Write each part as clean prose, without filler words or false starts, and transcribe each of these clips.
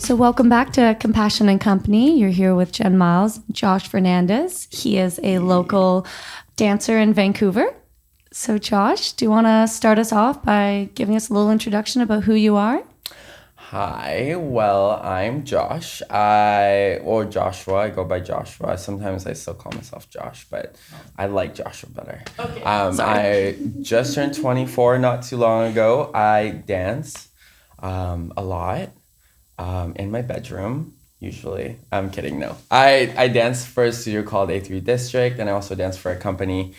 So welcome back to Compassion and Company. You're here with Jen Miles, Josh Fernandez. He is a local dancer in Vancouver. So Josh, do you want to start us off by giving us a little introduction about who you are? Hi, well, I'm Josh. Or Joshua. I go by Joshua. Sometimes I still call myself Josh, but I like Joshua better. Okay. I just turned 24 not too long ago. I dance a lot in my bedroom, usually. I'm kidding, no. I dance for a studio called A3 District, and I also dance for a company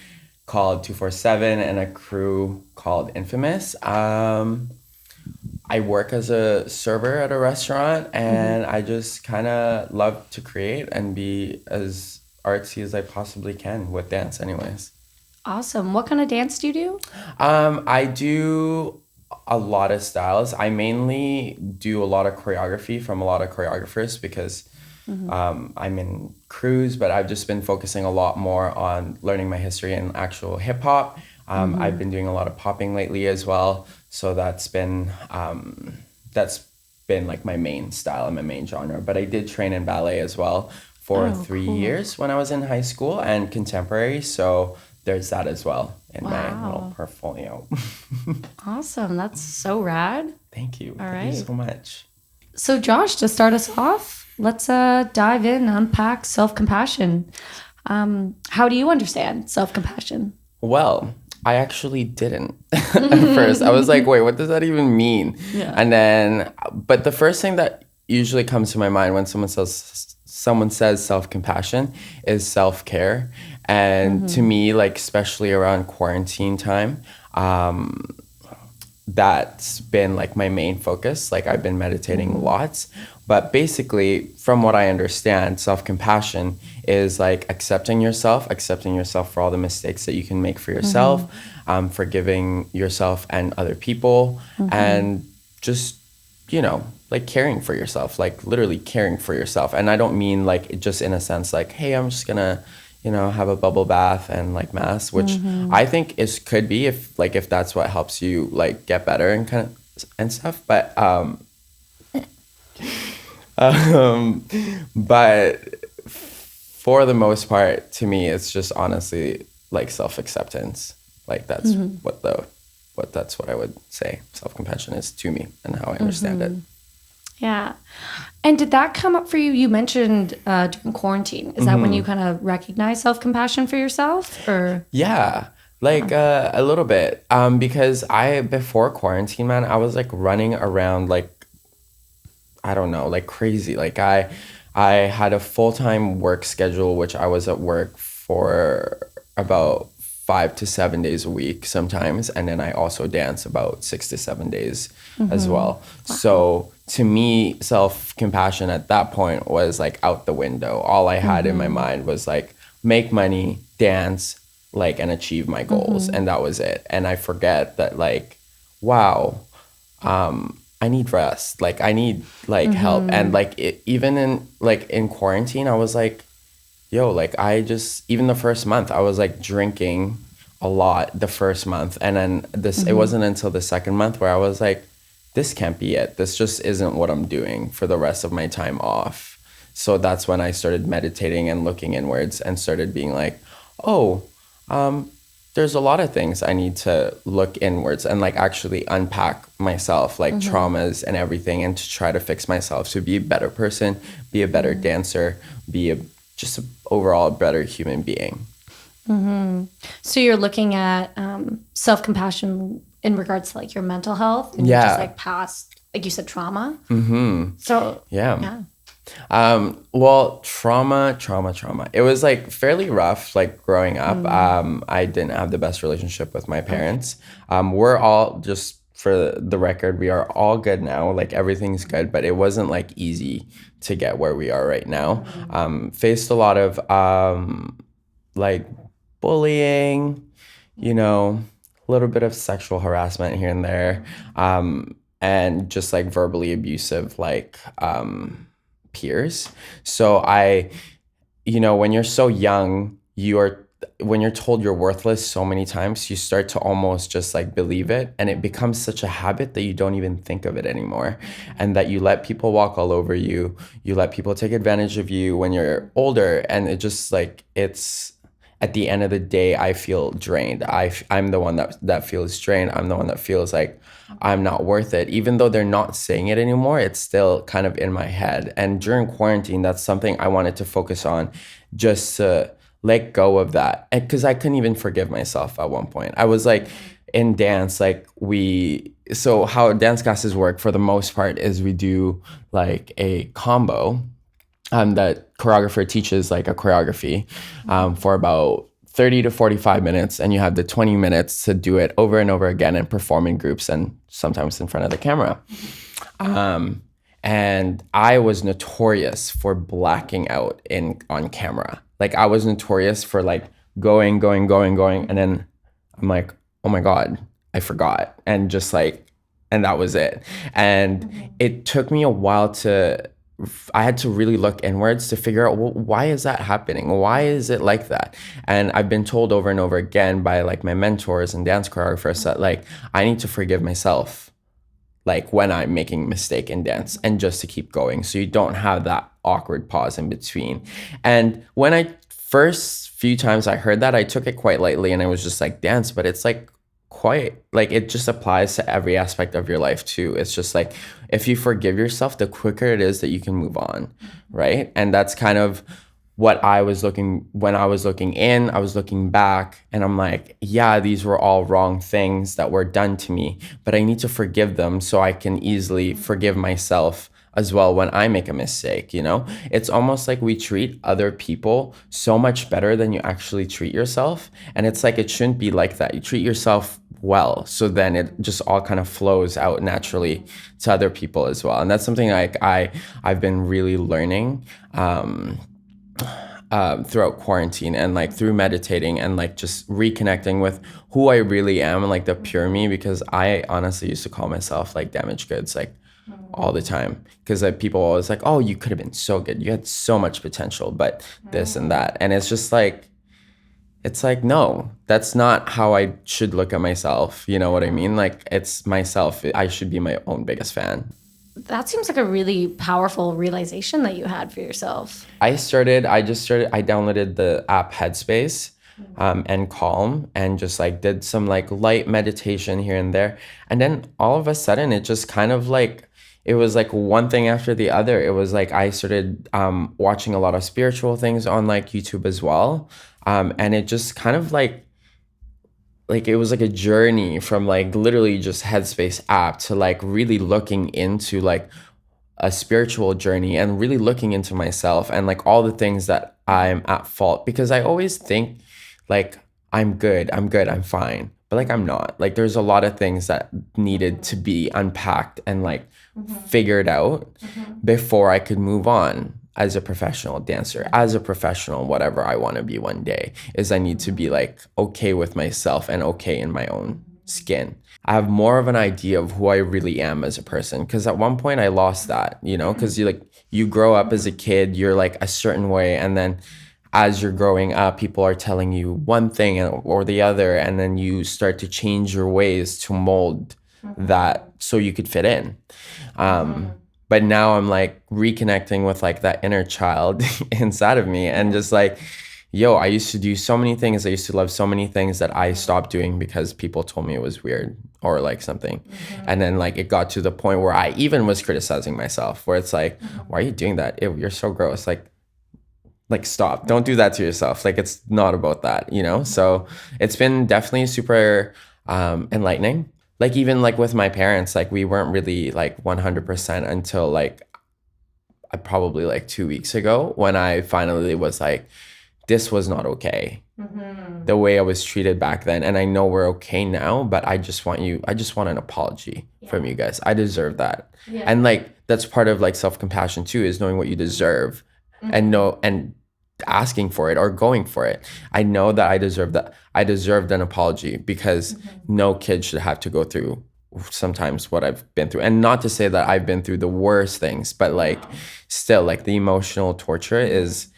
called 247 and a crew called Infamous. I work as a server at a restaurant, and I just kind of love to create and be as artsy as I possibly can with dance anyways. Awesome. What kind of dance do you do? I do a lot of styles. I mainly do a lot of choreography from a lot of choreographers because I'm in crews, but I've just been focusing a lot more on learning my history in actual hip hop. I've been doing a lot of popping lately as well. So that's been like my main style and my main genre. But I did train in ballet as well for 3 years when I was in high school and contemporary. So there's that as well in my little portfolio. Awesome. That's so rad. Thank you. All Thank you right. so much. So Josh, to start us off, let's dive in, unpack self-compassion. How do you understand self-compassion? Well, I actually didn't at first. I was like, wait, what does that even mean? Yeah. And then, but the first thing that usually comes to my mind when someone says self-compassion is self-care. And to me, like, especially around quarantine time, that's been like my main focus. Like, I've been meditating lots. But basically, from what I understand, self-compassion is like accepting yourself for all the mistakes that you can make for yourself, forgiving yourself and other people, and just, like caring for yourself, like literally caring for yourself. And I don't mean like just in a sense like, hey, I'm just gonna, have a bubble bath and like mask, which I think could be if that's what helps you like get better and kind of and stuff. But for the most part, to me, it's just honestly like self-acceptance. Like that's that's what I would say self-compassion is to me and how I understand it. Yeah. And did that come up for you? You mentioned during quarantine. Is that when you kind of recognize self-compassion for yourself? Or Yeah, like a little bit. Because before quarantine, man, I was like running around like, I don't know, like crazy. Like I had a full-time work schedule, which I was at work for about 5 to 7 days a week sometimes. And then I also dance about 6 to 7 days as well. Wow. So to me, self-compassion at that point was like out the window. All I had in my mind was like make money, dance, like, and achieve my goals. And that was it. And I forget that like, wow, I need rest. Like I need like help. And like even in quarantine, I was like, yo, like even the first month, I was like drinking a lot the first month. And then it wasn't until the second month where I was like, this can't be it. This just isn't what I'm doing for the rest of my time off. So that's when I started meditating and looking inwards and started being like, oh, there's a lot of things I need to look inwards and like actually unpack myself, like traumas and everything, and to try to fix myself to be a better person, be a better dancer, be just an overall better human being. So you're looking at self-compassion in regards to like your mental health and just like past, like you said, trauma. So yeah. Well, trauma. It was like fairly rough, like growing up. I didn't have the best relationship with my parents. We're all, just for the record, we are all good now. Like everything's good, but it wasn't like easy to get where we are right now. Faced a lot of like bullying, a little bit of sexual harassment here and there, and just like verbally abusive, like peers. So when you're so young, you are when you're told you're worthless so many times, you start to almost just like believe it, and it becomes such a habit that you don't even think of it anymore, and that you let people walk all over you, you let people take advantage of you when you're older, and it just like it's at the end of the day, I feel drained. I'm the one that feels drained. I'm the one that feels like I'm not worth it. Even though they're not saying it anymore, it's still kind of in my head. And during quarantine, that's something I wanted to focus on, just to let go of that. Because I couldn't even forgive myself at one point. I was like in dance, like so how dance classes work for the most part is we do like a combo. That choreographer teaches like a choreography for about 30 to 45 minutes, and you have the 20 minutes to do it over and over again and perform in groups and sometimes in front of the camera. And I was notorious for blacking out on camera. Like I was notorious for like going, and then I'm like, oh my God, I forgot. And just like, and that was it. And it took me a while I had to really look inwards to figure out, well, why is that happening? Why is it like that? And I've been told over and over again by like my mentors and dance choreographers that like I need to forgive myself, like when I'm making a mistake in dance, and just to keep going, so you don't have that awkward pause in between. And when I first few times I heard that, I took it quite lightly, and I was just like, dance, but it's like quite like it just applies to every aspect of your life too. It's just like if you forgive yourself, the quicker it is that you can move on, right? And that's kind of what I was looking when I was looking in. I was looking back, and I'm like, yeah, these were all wrong things that were done to me, but I need to forgive them so I can easily forgive myself as well when I make a mistake, you know? It's almost like we treat other people so much better than you actually treat yourself. And it's like, it shouldn't be like that. You treat yourself well, so then it just all kind of flows out naturally to other people as well. And that's something like I've been really learning throughout quarantine, and like through meditating and like just reconnecting with who I really am and like the pure me, because I honestly used to call myself like damaged goods, like all the time, because like people always like, oh, you could have been so good, you had so much potential, but this and that. And it's just like, it's like, no, that's not how I should look at myself. You know what I mean? Like, it's myself. I should be my own biggest fan. That seems like a really powerful realization that you had for yourself. I downloaded the app Headspace and Calm, and just like did some like light meditation here and there. And then all of a sudden it just kind of like, it was like one thing after the other. It was like I started watching a lot of spiritual things on like YouTube as well. And it just kind of like it was like a journey from like literally just Headspace app to like really looking into like a spiritual journey, and really looking into myself and like all the things that I'm at fault, because I always think like I'm good, I'm fine, but like I'm not. Like there's a lot of things that needed to be unpacked and like figured out before I could move on as a professional dancer, as a professional, whatever I want to be one day. Is I need to be like okay with myself and okay in my own skin. I have more of an idea of who I really am as a person, because at one point I lost that, you know, because you grow up as a kid, you're like a certain way, and then as you're growing up, people are telling you one thing or the other, and then you start to change your ways to mold that so you could fit in. But now I'm like reconnecting with like that inner child inside of me, and just like, yo, I used to do so many things. I used to love so many things that I stopped doing because people told me it was weird or like something. And then like it got to the point where I even was criticizing myself, where it's like, why are you doing that? Ew, you're so gross. Like stop, don't do that to yourself. Like it's not about that, you know? So it's been definitely super enlightening. Like even like with my parents, like we weren't really like 100% until like probably like 2 weeks ago, when I finally was like, this was not okay. The way I was treated back then. And I know we're okay now, but I just want an apology from you guys. I deserve that. And like, that's part of like self-compassion too, is knowing what you deserve and asking for it or going for it. I know that I deserve that. I deserved an apology, because no kid should have to go through sometimes what I've been through. And not to say that I've been through the worst things, but like still like the emotional torture is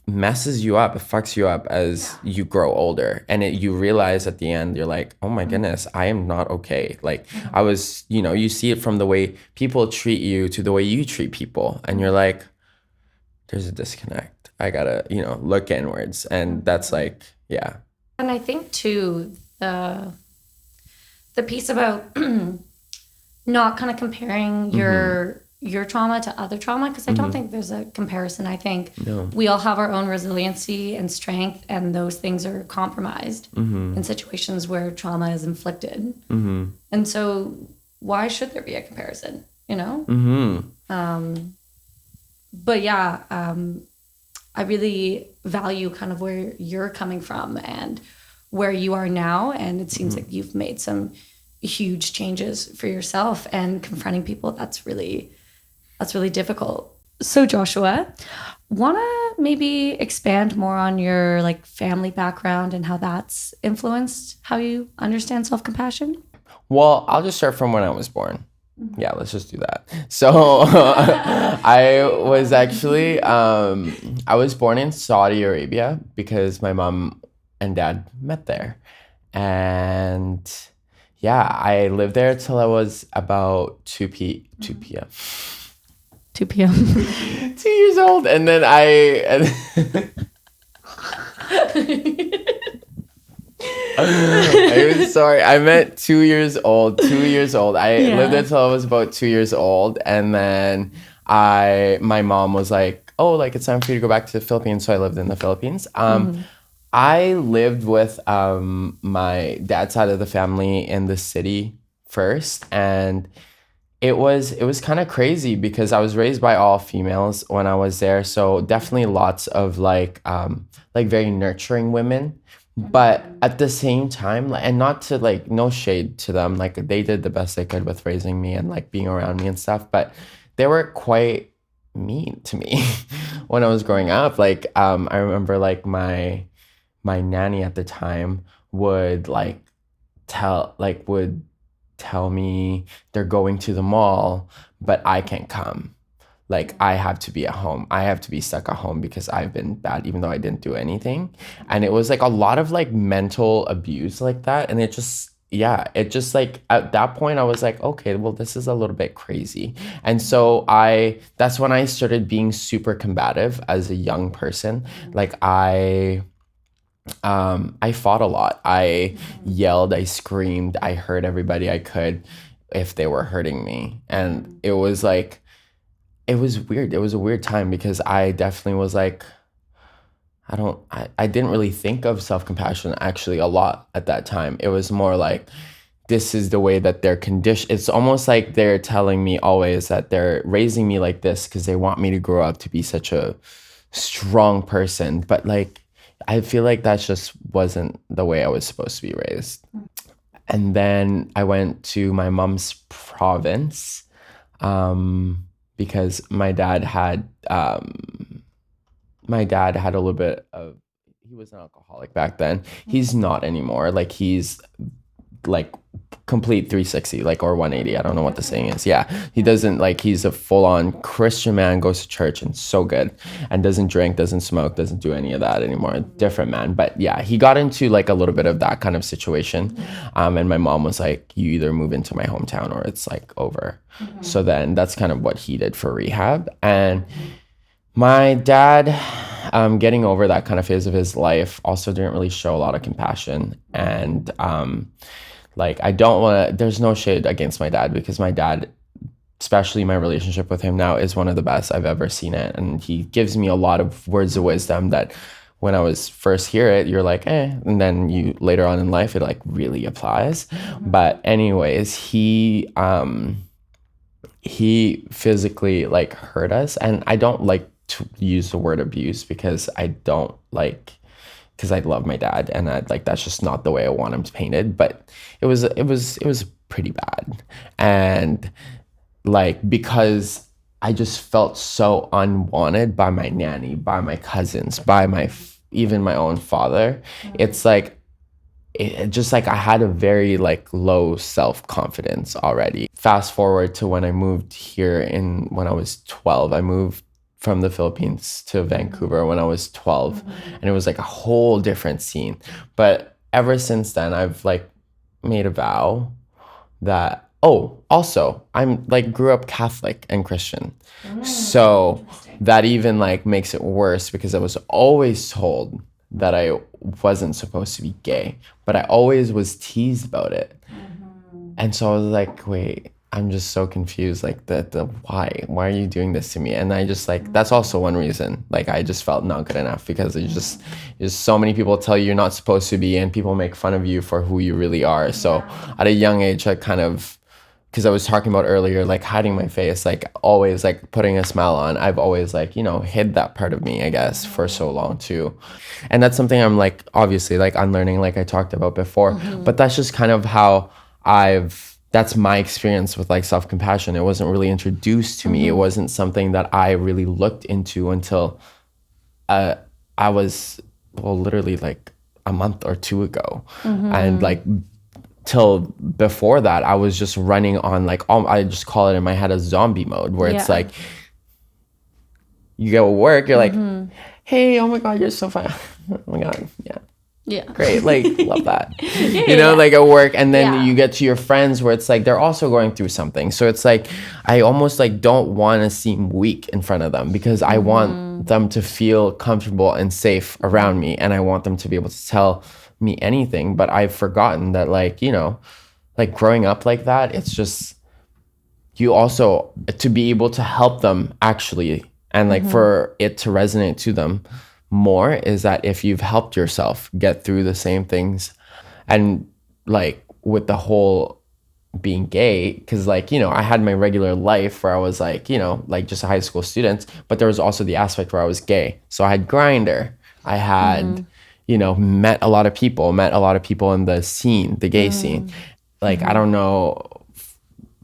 messes you up, it fucks you up as you grow older. And you realize at the end, you're like, oh my goodness, I am not okay. Like I was, you see it from the way people treat you to the way you treat people. And you're like, there's a disconnect. I gotta, look inwards. And that's like, yeah. And I think too, the piece about not kind of comparing your trauma to other trauma, because I don't think there's a comparison. I think we all have our own resiliency and strength, and those things are compromised in situations where trauma is inflicted. And so why should there be a comparison, But yeah, I really value kind of where you're coming from and where you are now. And it seems like you've made some huge changes for yourself, and confronting people, that's really difficult. So Joshua, want to maybe expand more on your like family background and how that's influenced how you understand self-compassion? Well, I'll just start from when I was born. Yeah, let's just do that. So I was actually, I was born in Saudi Arabia because my mom and dad met there. And yeah, I lived there till I was about 2 p.m. 2 p.m. 2 years old. And then I'm sorry. I meant 2 years old. 2 years old. I lived there till I was about 2 years old, and then my mom was like, "Oh, like it's time for you to go back to the Philippines." So I lived in the Philippines. I lived with my dad's side of the family in the city first, and it was kind of crazy because I was raised by all females when I was there. So definitely lots of like very nurturing women. But at the same time, and not to like, no shade to them, like they did the best they could with raising me and like being around me and stuff, but they were quite mean to me when I was growing up. Like I remember like my nanny at the time would tell me they're going to the mall, but I can't come. Like I have to be at home. I have to be stuck at home because I've been bad, even though I didn't do anything. And it was like a lot of like mental abuse like that. And it just like at that point I was like, okay, well, this is a little bit crazy. And so that's when I started being super combative as a young person. Like I fought a lot. I yelled, I screamed, I hurt everybody I could if they were hurting me. And it was like, it was weird. It was a weird time because I definitely was like, I didn't really think of self-compassion actually a lot at that time. It was more like, this is the way that they're conditioned. It's almost like they're telling me always that they're raising me like this because they want me to grow up to be such a strong person. But like, I feel like that just wasn't the way I was supposed to be raised. And then I went to my mom's province, because my dad had a little bit of, he was an alcoholic back then. He's not anymore. Like he's like complete 360, like, or 180. I don't know what the saying is. Yeah. He doesn't like, he's a full on Christian man, goes to church and so good, and doesn't drink, doesn't smoke, doesn't do any of that anymore. Different man. But yeah, he got into like a little bit of that kind of situation. And my mom was like, you either move into my hometown or it's like over. So then that's kind of what he did for rehab. And my dad, getting over that kind of phase of his life, also didn't really show a lot of compassion. And like, I don't want to, there's no shade against my dad, because my dad, especially my relationship with him now, is one of the best I've ever seen it. And he gives me a lot of words of wisdom that when I was first hear it, you're like, and then you later on in life, it like really applies. But anyways, he physically like hurt us. And I don't like to use the word abuse because I love my dad, and that's just not the way I want him painted. But it was pretty bad. And like, because I just felt so unwanted by my nanny, by my cousins, by even my own father. It's like, it just like, I had a very like low self-confidence already. Fast forward to when I moved here when I was 12, I moved from the Philippines to Vancouver when I was 12, and it was like a whole different scene. But ever since then, I've like made a vow that, oh, also I'm like grew up Catholic and Christian. So that even like makes it worse because I was always told that I wasn't supposed to be gay, but I always was teased about it. And so I was like, wait, I'm just so confused. Like the why are you doing this to me? And I just like, that's also one reason. Like I just felt not good enough because it's just so many people tell you you're not supposed to be, and people make fun of you for who you really are. So at a young age, I kind of, because I was talking about earlier, like hiding my face, like always like putting a smile on. I've always like, you know, hid that part of me, I guess, for so long too. And that's something I'm like, obviously like unlearning, like I talked about before, but that's just kind of how that's my experience with like self-compassion. It wasn't really introduced to me. It wasn't something that I really looked into until I was, well, literally like a month or two ago. And like till before that, I was just running on like, I just call it in my head a zombie mode, where it's like, you go to work, you're like, hey, oh my God, you're so fun. Oh my God, yeah, great, like love that. You know, like at work, and then you get to your friends where it's like they're also going through something, so it's like I almost like don't want to seem weak in front of them because I want them to feel comfortable and safe around me, and I want them to be able to tell me anything. But I've forgotten that, like, you know, like growing up like that, it's just you also to be able to help them actually, and like for it to resonate to them more, is that if you've helped yourself get through the same things. And like with the whole being gay, because like, you know, I had my regular life where I was like, you know, like just a high school student, but there was also the aspect where I was gay. So I had Grindr, I had you know, met a lot of people in the scene, the gay scene. Like I don't know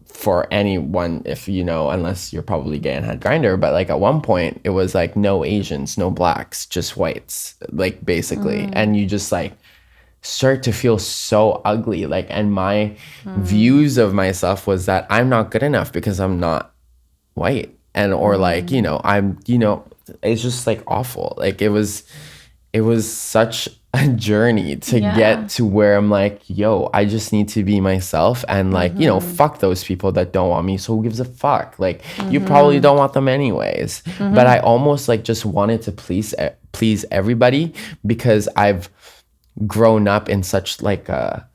for anyone, if you know, unless you're probably gay and had Grindr, but like at one point it was like no Asians, no blacks, just whites, like basically. And you just like start to feel so ugly, like, and my views of myself was that I'm not good enough because I'm not white, and or like, you know, I'm, you know, it's just like awful. Like it was such a journey to get to where I'm like, yo, I just need to be myself, and like, you know, fuck those people that don't want me. So who gives a fuck? Like you probably don't want them anyways. But I almost like just wanted to please everybody because I've grown up in such like a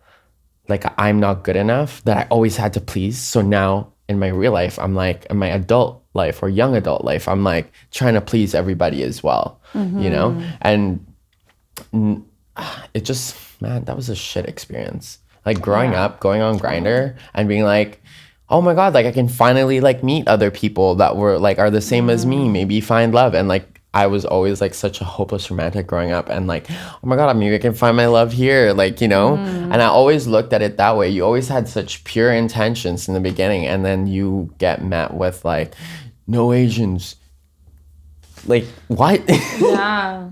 I'm not good enough that I always had to please. So now in my real life, I'm like, in my adult life or young adult life, I'm like trying to please everybody as well, you know? And it just, man, that was a shit experience. Like growing up, going on Grindr and being like, oh my God, like I can finally like meet other people that were like, are the same as me, maybe find love. And like, I was always like such a hopeless romantic growing up, and like, oh my God, maybe I can find my love here, like, you know? And I always looked at it that way. You always had such pure intentions in the beginning, and then you get met with like, no Asians. Like, what? Yeah.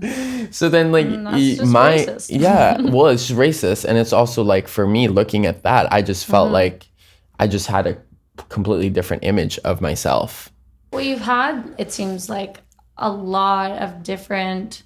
So then like racist. Well, it's racist. And it's also like, for me looking at that, I just felt like I just had a completely different image of myself. Well, you've had, it seems like, a lot of different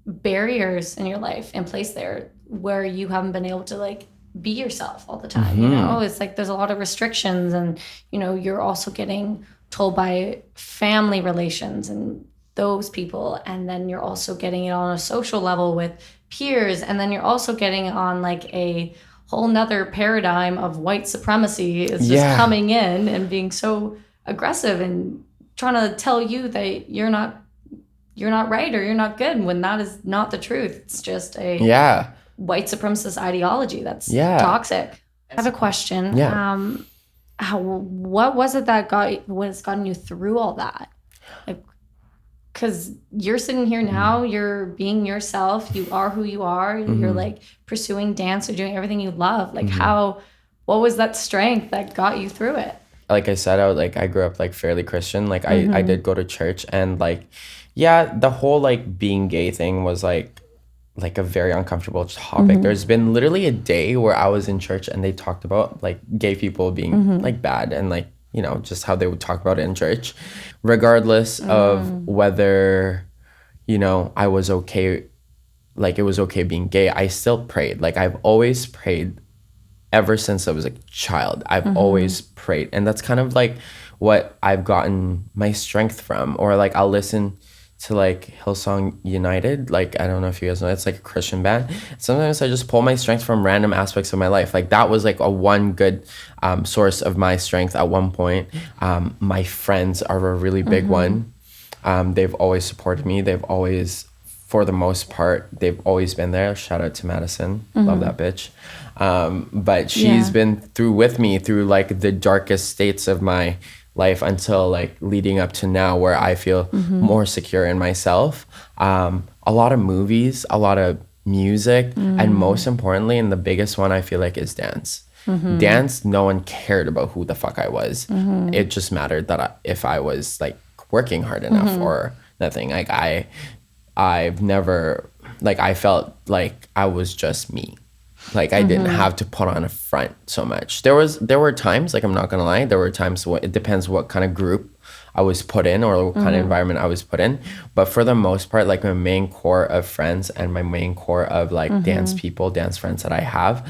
barriers in your life in place there where you haven't been able to like be yourself all the time. You know, it's like there's a lot of restrictions, and you know, you're also getting told by family relations and those people, and then you're also getting it on a social level with peers, and then you're also getting on like a whole nother paradigm of white supremacy is just coming in and being so aggressive and trying to tell you that you're not right or you're not good, when that is not the truth. It's just a white supremacist ideology that's toxic. I have a question. What was it that gotten you through all that? Like, because you're sitting here now, you're being yourself, you are who you are, you're like pursuing dance, you're doing everything you love. Like what was that strength that got you through it? Like I said, I grew up like fairly Christian. Like I did go to church, and like, the whole like being gay thing was like a very uncomfortable topic. There's been literally a day where I was in church and they talked about like gay people being like bad and like, you know, just how they would talk about it in church, regardless of whether, you know, I was okay, like it was okay being gay. I still prayed. Like I've always prayed ever since I was a child. I've always prayed. And that's kind of like what I've gotten my strength from. Or like I'll listen to like Hillsong United. Like, I don't know if you guys know, it's like a Christian band. Sometimes I just pull my strength from random aspects of my life. Like that was like a one good source of my strength at one point. My friends are a really big one. They've always supported me. They've always, for the most part, they've always been there. Shout out to Madison. Love that bitch. But she's been through with me through like the darkest states of my life until like leading up to now, where I feel more secure in myself. A lot of movies, a lot of music, and most importantly, and the biggest one I feel like is dance. Dance, no one cared about who the fuck I was. It just mattered that if I was like working hard enough or nothing. Like I've never, like I felt like I was just me. Like I didn't have to put on a front so much. There were times, like I'm not gonna lie, there were times, it depends what kind of group I was put in or what kind of environment I was put in. But for the most part, like my main core of friends and my main core of like dance people, dance friends that I have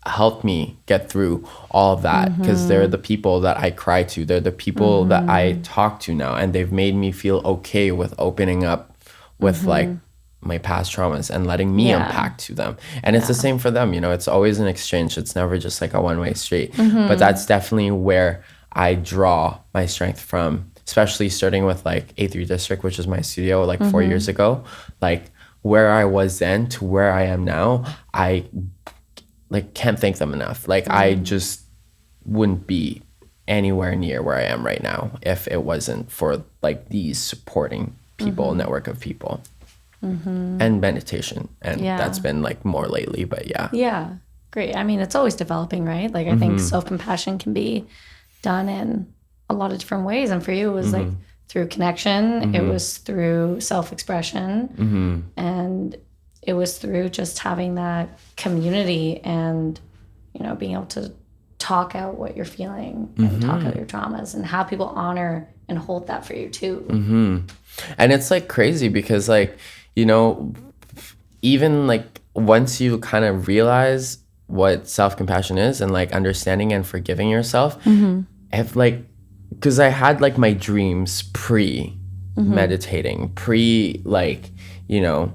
helped me get through all of that, because they're the people that I cry to. They're the people that I talk to now, and they've made me feel okay with opening up with like my past traumas and letting me unpack to them. And it's the same for them, you know, it's always an exchange. It's never just like a one-way street. But that's definitely where I draw my strength from, especially starting with like A3 District, which is my studio like 4 years ago. Like where I was then to where I am now, I like can't thank them enough. Like I just wouldn't be anywhere near where I am right now if it wasn't for like these supporting people, network of people. And meditation, and that's been like more lately, but yeah, great. I mean, it's always developing, right? Like I think self-compassion can be done in a lot of different ways, and for you it was like through connection, it was through self-expression, and it was through just having that community and, you know, being able to talk out what you're feeling and talk out your traumas, and have people honor and hold that for you too. And it's like crazy because like, you know, even like once you kind of realize what self-compassion is and like understanding and forgiving yourself, if like, because I had like my dreams pre-meditating, pre like, you know,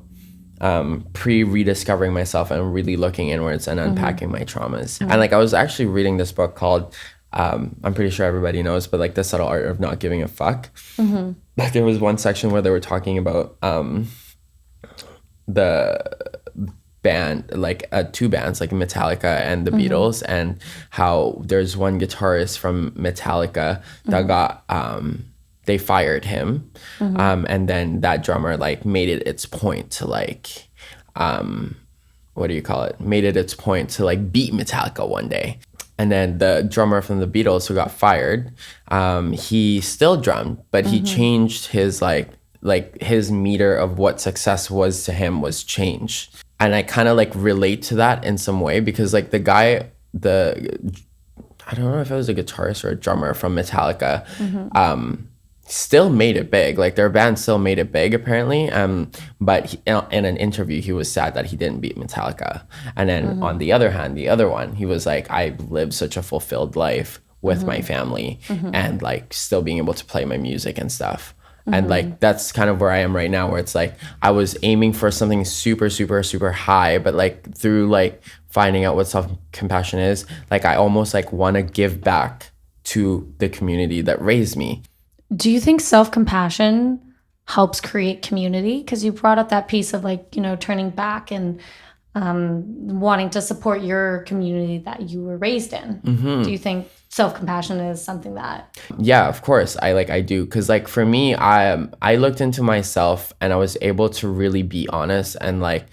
pre-rediscovering myself and really looking inwards and unpacking my traumas. And like I was actually reading this book called, I'm pretty sure everybody knows, but like The Subtle Art of Not Giving a Fuck. Like there was one section where they were talking about the band, like two bands, like Metallica and the Beatles, and how there's one guitarist from Metallica that got they fired him, and then that drummer like made it its point to like what do you call it, made it its point to like beat Metallica one day. And then the drummer from the Beatles who got fired, he still drummed, but he changed his like his meter of what success was to him was changed. And I kind of like relate to that in some way, because like the guy, I don't know if it was a guitarist or a drummer from Metallica, still made it big. Like their band still made it big apparently. But in an interview, he was sad that he didn't beat Metallica. And then on the other hand, the other one, he was like, I lived such a fulfilled life with my family and like still being able to play my music and stuff. And like that's kind of where I am right now, where it's like I was aiming for something super, super, super high, but like through like finding out what self-compassion is, like I almost like want to give back to the community that raised me. Do you think self-compassion helps create community? Because you brought up that piece of like, you know, turning back and wanting to support your community that you were raised in. Do you think self-compassion is something that... Yeah, of course. I do. Because like for me, I looked into myself and I was able to really be honest and like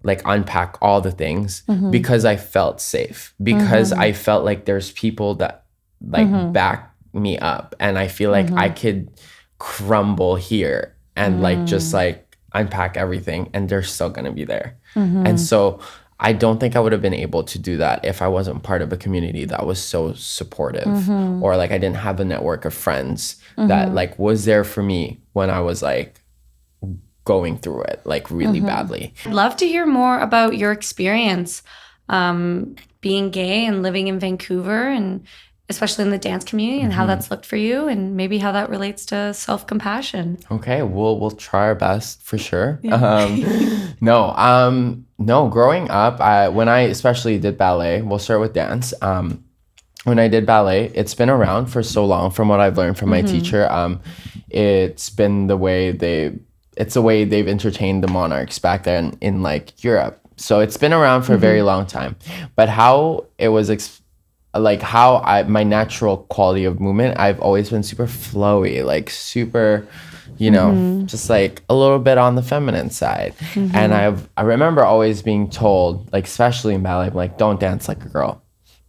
unpack all the things because I felt safe, because I felt like there's people that like back me up, and I feel like I could crumble here and like just like unpack everything and they're still gonna be there. And so I don't think I would have been able to do that if I wasn't part of a community that was so supportive, or like I didn't have a network of friends that like was there for me when I was like going through it like really badly. I'd love to hear more about your experience being gay and living in Vancouver, and especially in the dance community, and how that's looked for you, and maybe how that relates to self-compassion. Okay, we'll try our best for sure. No, growing up, when I especially did ballet, we'll start with dance. When I did ballet, it's been around for so long. From what I've learned from my teacher, it's been the way they've entertained the monarchs back then in like Europe. So it's been around for a very long time. But how it was my natural quality of movement, I've always been super flowy, like super, just like a little bit on the feminine side. And I remember always being told, like especially in ballet, like don't dance like a girl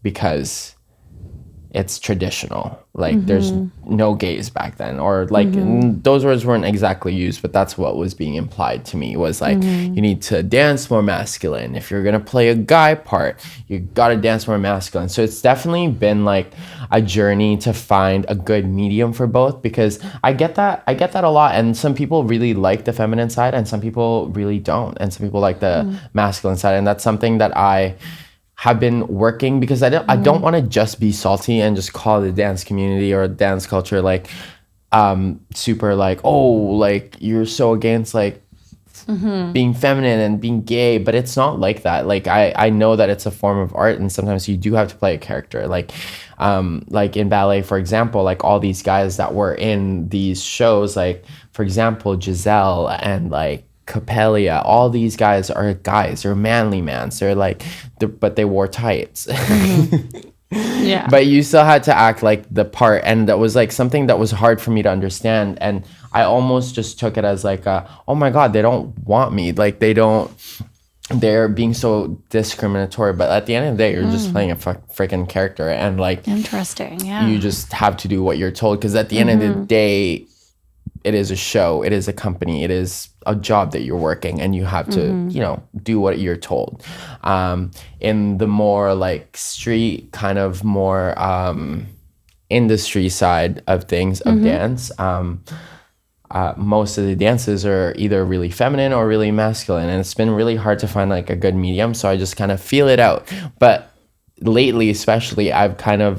because it's traditional. Like there's no gays back then, or like those words weren't exactly used, but that's what was being implied to me, was like you need to dance more masculine. If you're gonna play a guy part, you gotta dance more masculine. So it's definitely been like a journey to find a good medium for both, because I get that a lot, and some people really like the feminine side and some people really don't, and some people like the masculine side, and that's something that I have been working, because I don't want to just be salty and just call the dance community or dance culture like super like, oh, like you're so against like being feminine and being gay, but it's not like that. Like I know that it's a form of art, and sometimes you do have to play a character. Like in ballet, for example, like all these guys that were in these shows, like for example Giselle and like Capelia, all these guys are guys, they're manly mans, but they wore tights. Yeah. But you still had to act like the part, and that was like something that was hard for me to understand, and I almost just took it as like oh my god, they don't want me, like they're being so discriminatory. But at the end of the day, you're just playing a freaking character, and like Interesting. Yeah. you just have to do what you're told, because at the end of the day, it is a show, it is a company, it is a job that you're working, and you have to, do what you're told. In the more like street kind of more industry side of things of dance, most of the dances are either really feminine or really masculine, and it's been really hard to find like a good medium. So I just kind of feel it out. But lately, especially, I've kind of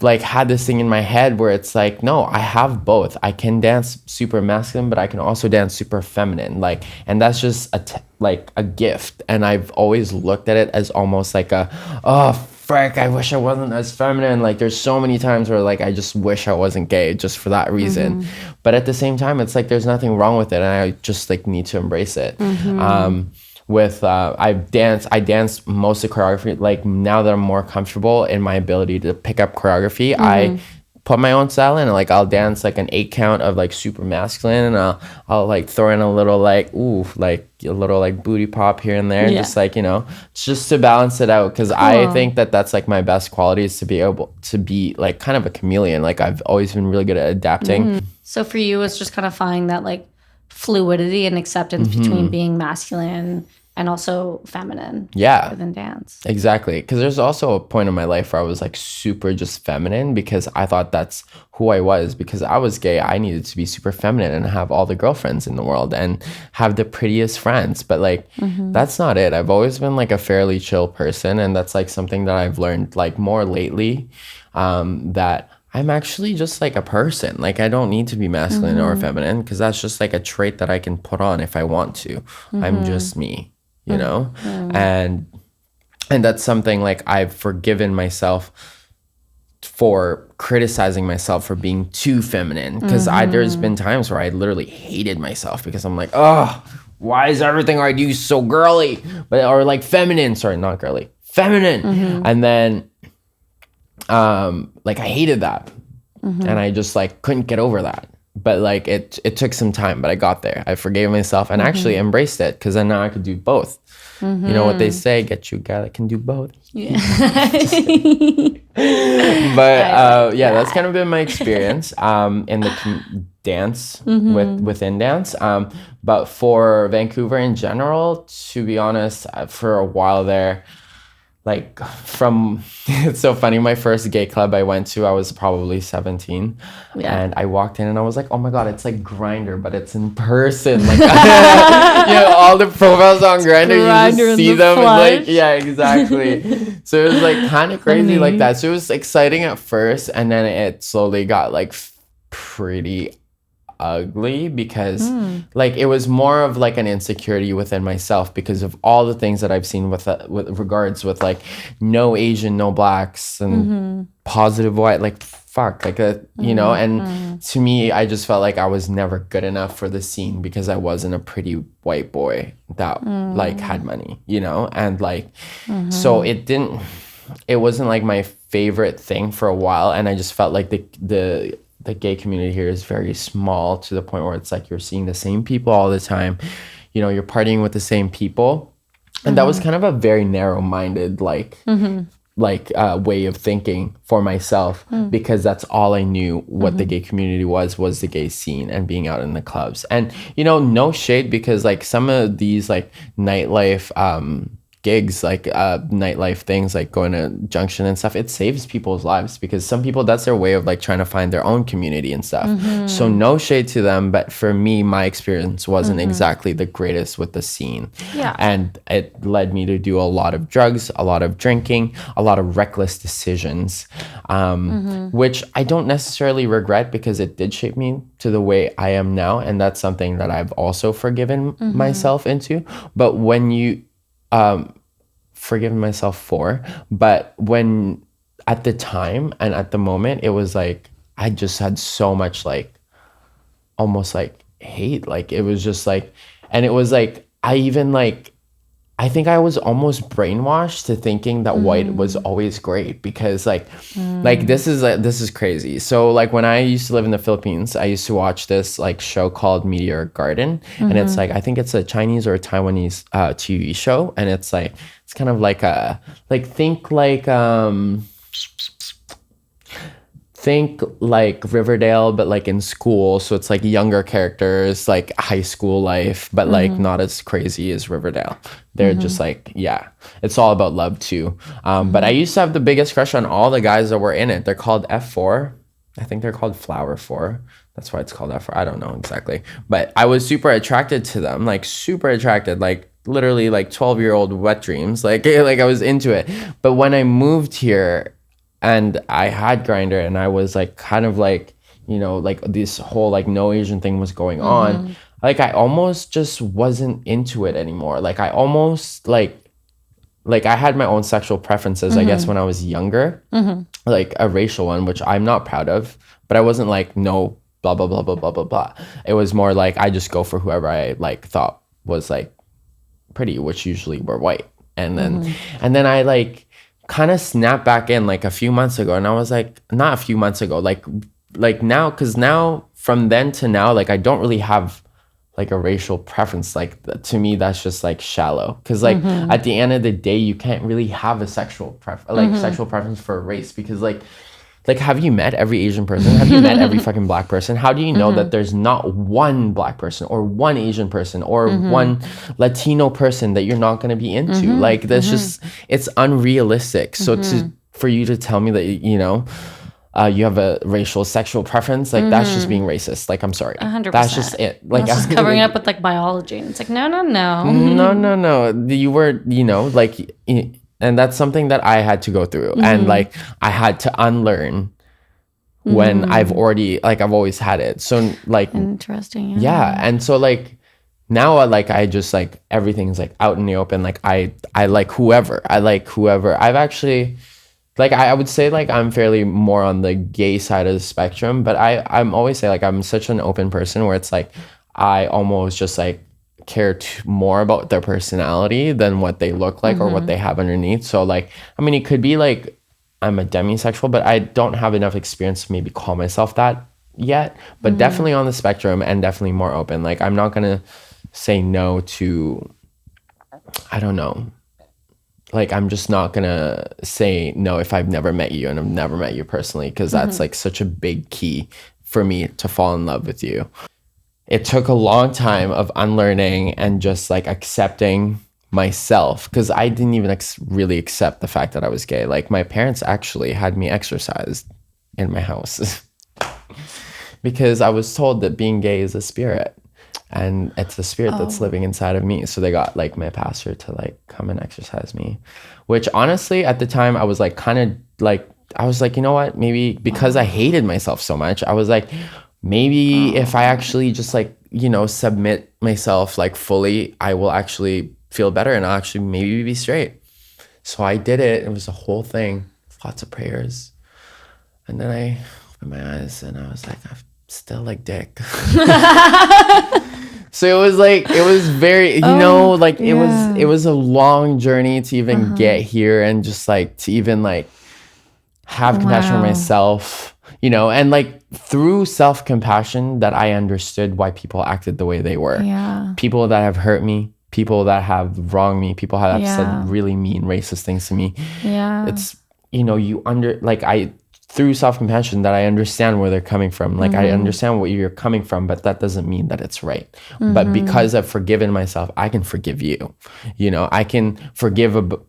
like had this thing in my head where it's like, no, I have both. I can dance super masculine, but I can also dance super feminine. Like, and that's just a gift. And I've always looked at it as almost like oh frick, I wish I wasn't as feminine. Like there's so many times where like I just wish I wasn't gay just for that reason. But at the same time, it's like there's nothing wrong with it, and I just like need to embrace it. I dance most of the choreography. Like now that I'm more comfortable in my ability to pick up choreography, I put my own style in, and like I'll dance like an 8 count of like super masculine, and I'll like throw in a little like like a little like booty pop here and there, just like just to balance it out, because I think that that's like my best quality, is to be able to be like kind of a chameleon. Like I've always been really good at adapting. So for you, it's just kind of finding that like fluidity and acceptance between being masculine and also feminine within dance. Exactly. Because there's also a point in my life where I was like super just feminine, because I thought that's who I was. Because I was gay, I needed to be super feminine and have all the girlfriends in the world and have the prettiest friends. But like that's not it. I've always been like a fairly chill person, and that's like something that I've learned like more lately, that I'm actually just like a person. Like I don't need to be masculine or feminine, because that's just like a trait that I can put on if I want to. I'm just me, and that's something like I've forgiven myself for criticizing myself for being too feminine, because there's been times where I literally hated myself, because I'm like, oh, why is everything I do so girly, or like feminine? Sorry, not girly, feminine. And then like I hated that, and I just like couldn't get over that. But like it took some time, but I got there. I forgave myself and actually embraced it, because then now I could do both. You know what they say, get you a guy that can do both. Yeah. But yeah, that's kind of been my experience in the dance within dance. But for Vancouver in general, to be honest, for a while there, like from it's so funny, my first gay club I went to, I was probably 17. Yeah. And I walked in and I was like, oh my god, it's like Grindr, but it's in person. Like you know, all the profiles on Grindr, you just see them and like, yeah, exactly. So it was like kind of crazy like that. So it was exciting at first, and then it slowly got like pretty ugly because like it was more of like an insecurity within myself because of all the things that I've seen with regards with like no Asian, no blacks, and positive white, like fuck, like a, you know, and to me, I just felt like I was never good enough for the scene because I wasn't a pretty white boy that like had money, you know, and like so it wasn't like my favorite thing for a while, and I just felt like the gay community here is very small to the point where it's like you're seeing the same people all the time, you know, you're partying with the same people, and that was kind of a very narrow-minded like way of thinking for myself because that's all I knew what the gay community was the gay scene and being out in the clubs. And you know, no shade, because like some of these like nightlife gigs, like nightlife things like going to Junction and stuff, it saves people's lives because some people, that's their way of like trying to find their own community and stuff. So no shade to them, but for me, my experience wasn't exactly the greatest with the scene. And it led me to do a lot of drugs, a lot of drinking, a lot of reckless decisions, which I don't necessarily regret because it did shape me to the way I am now, and that's something that I've also forgiven myself into. But when you forgiven myself for, but when at the time and at the moment, it was like I just had so much like almost like hate, like it was just like, and it was like I think I was almost brainwashed to thinking that white was always great because like this is crazy. So like when I used to live in the Philippines, I used to watch this like show called Meteor Garden, and it's like I think it's a Chinese or a Taiwanese TV show, and it's like it's kind of like a like think like Riverdale, but like in school. So it's like younger characters, like high school life, but like not as crazy as Riverdale. They're just like, yeah, it's all about love too. But I used to have the biggest crush on all the guys that were in it. They're called F4. I think they're called Flower 4. That's why it's called F4. I don't know exactly. But I was super attracted to them, like super attracted, like literally like 12-year-old wet dreams. Like I was into it. But when I moved here, and I had Grindr, and I was like kind of like, you know, like this whole like no Asian thing was going on. Like I almost just wasn't into it anymore. Like I almost like I had my own sexual preferences, I guess, when I was younger, like a racial one, which I'm not proud of, but I wasn't like, no, blah, blah, blah, blah, blah, blah, blah. It was more like, I just go for whoever I like thought was like pretty, which usually were white. And then I like kind of snapped back in like a few months ago, and I was like, not a few months ago, like now, because now from then to now, like I don't really have like a racial preference. Like to me, that's just like shallow, because like at the end of the day, you can't really have a sexual sexual preference for a race, because like have you met every Asian person? Have you met every fucking black person? How do you know that there's not one black person or one Asian person or one Latino person that you're not going to be into? Like that's just, it's unrealistic. So for you to tell me that, you know, you have a racial sexual preference, like that's just being racist. Like, I'm sorry. 100%. That's just it. Like, that's just covering up with like biology. And it's like, no. No. You were, you know, like, and that's something that I had to go through. And like, I had to unlearn when I've always had it. So like, interesting. Yeah. And so like, now like, I just like, everything's like out in the open. Like I like whoever. I've actually, like, I would say like, I'm fairly more on the gay side of the spectrum, but I'm always say like, I'm such an open person where it's like, I almost just like, care more about their personality than what they look like or what they have underneath. So like, I mean, it could be like I'm a demisexual, but I don't have enough experience to maybe call myself that yet, but definitely on the spectrum and definitely more open. Like I'm not gonna say no to I don't know. Like, I'm just not gonna say no if I've never met you and I've never met you personally, because that's like such a big key for me to fall in love with you. It took a long time of unlearning and just like accepting myself, because I didn't even really accept the fact that I was gay. Like, my parents actually had me exorcised in my house because I was told that being gay is a spirit. And it's the spirit that's living inside of me. So they got like my pastor to like come and exercise me, which honestly at the time I was like kind of like, I was like, you know what, maybe because I hated myself so much, I was like, maybe if I actually just like, you know, submit myself like fully, I will actually feel better and I'll actually maybe be straight. So I did it. It was a whole thing, lots of prayers. And then I opened my eyes and I was like, I still like dick. So it was like, it was very, you know, like it was a long journey to even get here and just like to even like have compassion for myself, you know, and like through self-compassion that I understood why people acted the way they were. Yeah. People that have hurt me, people that have wronged me, people that have said really mean racist things to me. Yeah. It's, you know, through self-compassion that I understand where they're coming from. Like I understand what you're coming from, but that doesn't mean that it's right. But because I've forgiven myself, I can forgive you. You know, I can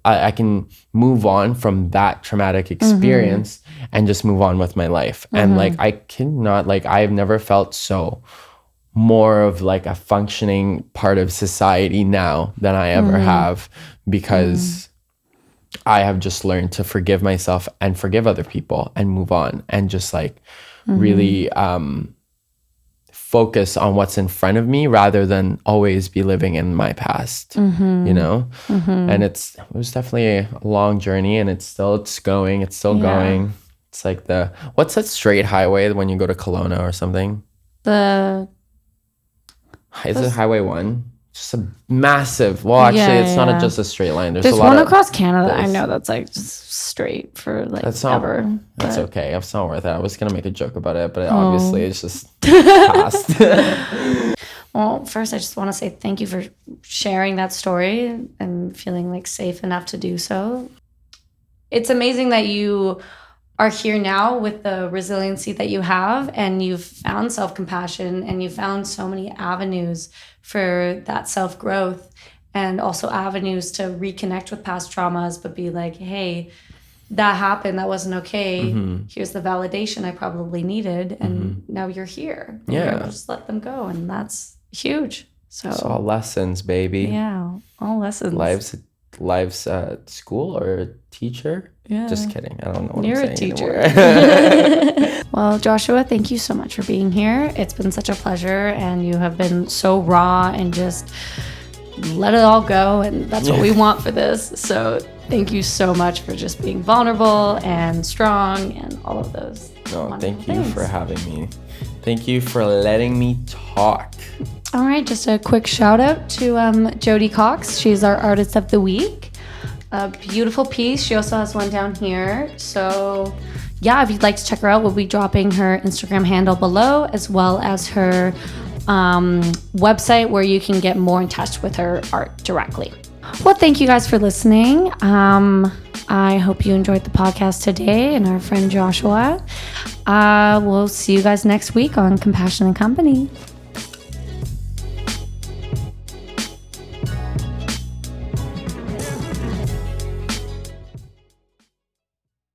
I can move on from that traumatic experience and just move on with my life. And like, I've never felt so more of like a functioning part of society now than I ever have, because I have just learned to forgive myself and forgive other people and move on and just like really focus on what's in front of me rather than always be living in my past, you know? And it was definitely a long journey, and it's still going. It's like what's that straight highway when you go to Kelowna or something? Is it Highway 1? Just a massive, it's not just a straight line. There's a lot one across Canada I know that's like just straight for like ever. That's okay. It's not worth it. I was going to make a joke about it, but obviously it's just past. Well, first I just want to say thank you for sharing that story and feeling like safe enough to do so. It's amazing that you are here now with the resiliency that you have, and you've found self-compassion, and you found so many avenues for that self-growth, and also avenues to reconnect with past traumas, but be like, hey, that happened, that wasn't okay. Here's the validation I probably needed, and now you're here. You're able to just let them go, and that's huge. So it's all lessons, baby. Yeah, all lessons. Life's school or a teacher. Yeah. Just kidding. I don't know what You're I'm saying a teacher. Well, Joshua, thank you so much for being here. It's been such a pleasure, and you have been so raw and just let it all go, and that's what we want for this. So thank you so much for just being vulnerable and strong and all of those. No, thank you for having me. Thank you for letting me talk. All right, just a quick shout out to Jody Cox. She's our Artist of the Week. A beautiful piece. She also has one down here. So yeah, if you'd like to check her out, we'll be dropping her Instagram handle below, as well as her website where you can get more in touch with her art directly. Well, thank you guys for listening. I hope you enjoyed the podcast today and our friend Joshua. We'll see you guys next week on Compassion and Company.